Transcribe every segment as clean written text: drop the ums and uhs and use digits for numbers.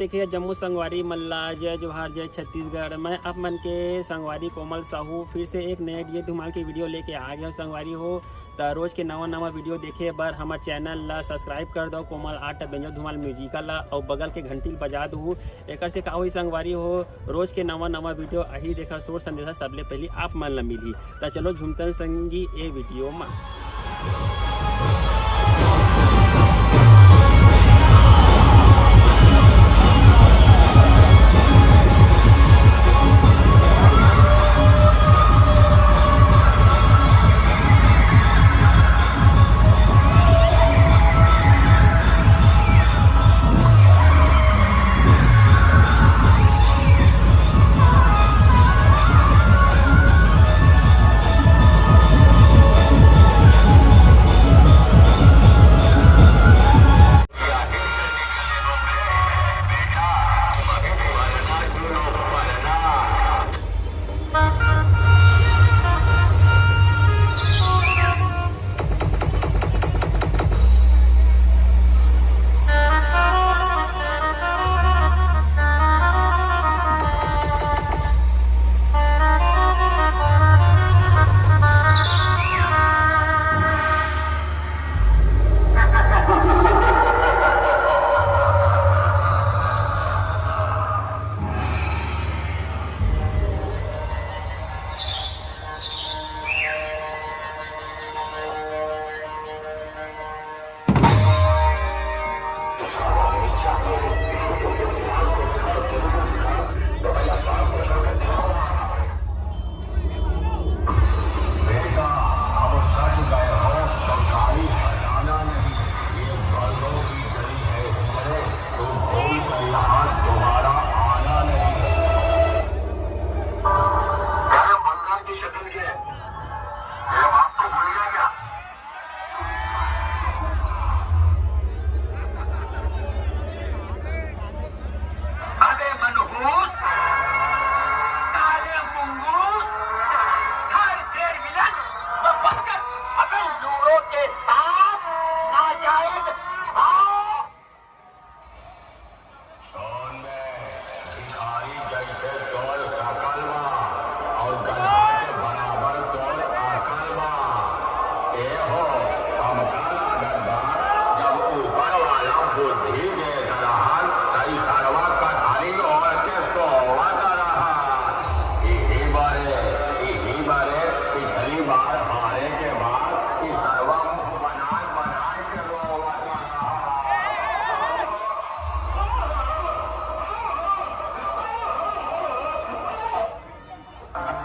देखिए जम्मू संगवारी मल्ला, जय जोहार, जय छत्तीसगढ़। मैं आप मन के संगवारी कोमल साहू फिर से एक नए ये धुमाल की वीडियो लेके आ गया संगवारी हो। तो रोज के नवा वीडियो देखे बर हमारे चैनल ला सब्सक्राइब कर दो कोमल आर्ट बेंजो धुमाल म्यूजिकल ला, और बगल के घंटी बजा दू। एक से का हुई संगवारी हो, रोज के नवा वीडियो अही देखा सोच संदेशा सबले पहले आप मन ला मिली। तो चलो झुमतन संगी ए वीडियो में।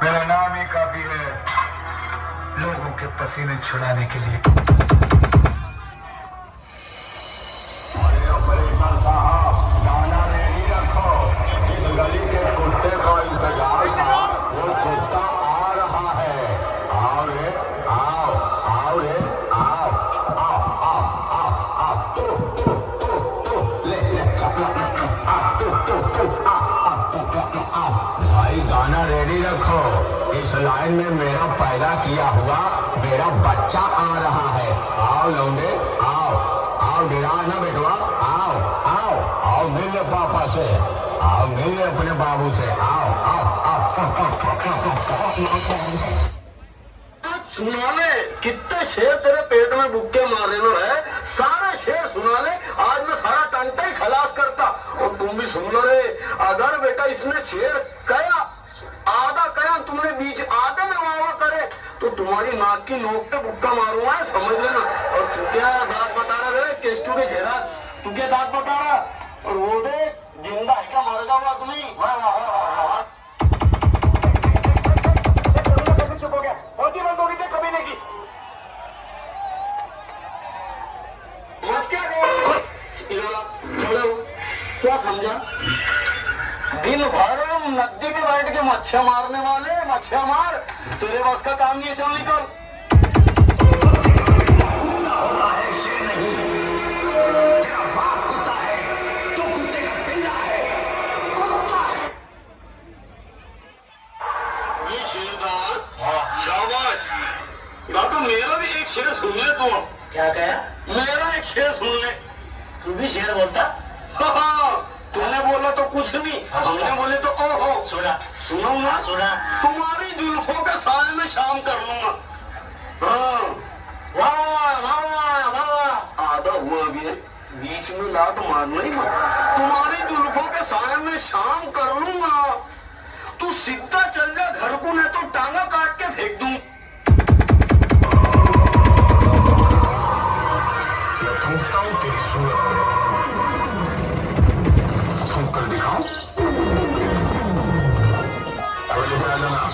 मेरा नाम ही काफी है लोगों के पसीने छुड़ाने के लिए। साहब गाना रेडी रखो, जिस गली के कुत्ते का इंतजार था वो कुत्ता आ रहा है। आओ रे आओ, आओ रे आओ, आओ आओ आओ आओ, ले ले भाई गाना रेडी रखो। इस लाइन में मेरा पैदा किया हुआ मेरा बच्चा आ रहा है। आओ लौंडे आओ, आओ डरा ना बेटवा, आओ आओ आओ, मिल पापा से, आओ मिल अपने बाबू से, आओ आओ आओ। सुना ले कितने शेर तेरे पेट में बुक्के मारे लो है, सारे शेर सुना ले। आज मैं सारा टंटा ही खलास करता। और तुम भी सुन लो रे, अगर बेटा इसने शेर कया आधा कया तुमने बीच आधे में वावा करे तो तुम्हारी नाक की नोक पे बुक्का मारूंगा, समझ लेना। और तू क्या दांत बता रहा रे, केस्टू के झेरा, तू क्या दांत बता रहा? और वो दे जिंदा है क्या मर जाऊंगा तुम्हें। वाह वाह वाह वाह, चुप हो गया, होती बंद होगी क्या कभी नहीं की। क्या समझा? दिन भर नदी में बैठ के मच्छियां मारने वाले, मच्छियां मार, तेरे बस का काम नहीं है, चल निकल। कुत्ता होता है शेर नहीं, तेरा बाप कुत्ता है, तू कुत्ते का पिल्ला है, कुत्ता है। ये शेर था, शाबाश। तो मेरा भी एक शेर सुन ले तू। क्या कहा? मेरा एक शेर सुन ले। तू भी शेर बोलता? तूने बोला तो कुछ नहीं, हमने बोले तो ओहो। सुना सुनो ना, सुना। तुम्हारी जुल्फों के साय में शाम कर लूंगा। हाँ, वाह वाह वाह। आधा हुआ अभी है, बीच में लात मारना ही मत। तुम्हारी जुल्फों के साय में शाम कर लूंगा। तू सीधा चल जा घर को, नहीं तो टांगा काट के फेंक दूं। थूकता हूँ तेरी सूरत पे, थूक कर दिखाऊं? अगले पे आ जाना।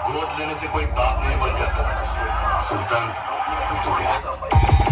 गोद लेने से कोई बाप नहीं बन जाता। सुल्तान, तू तो गया।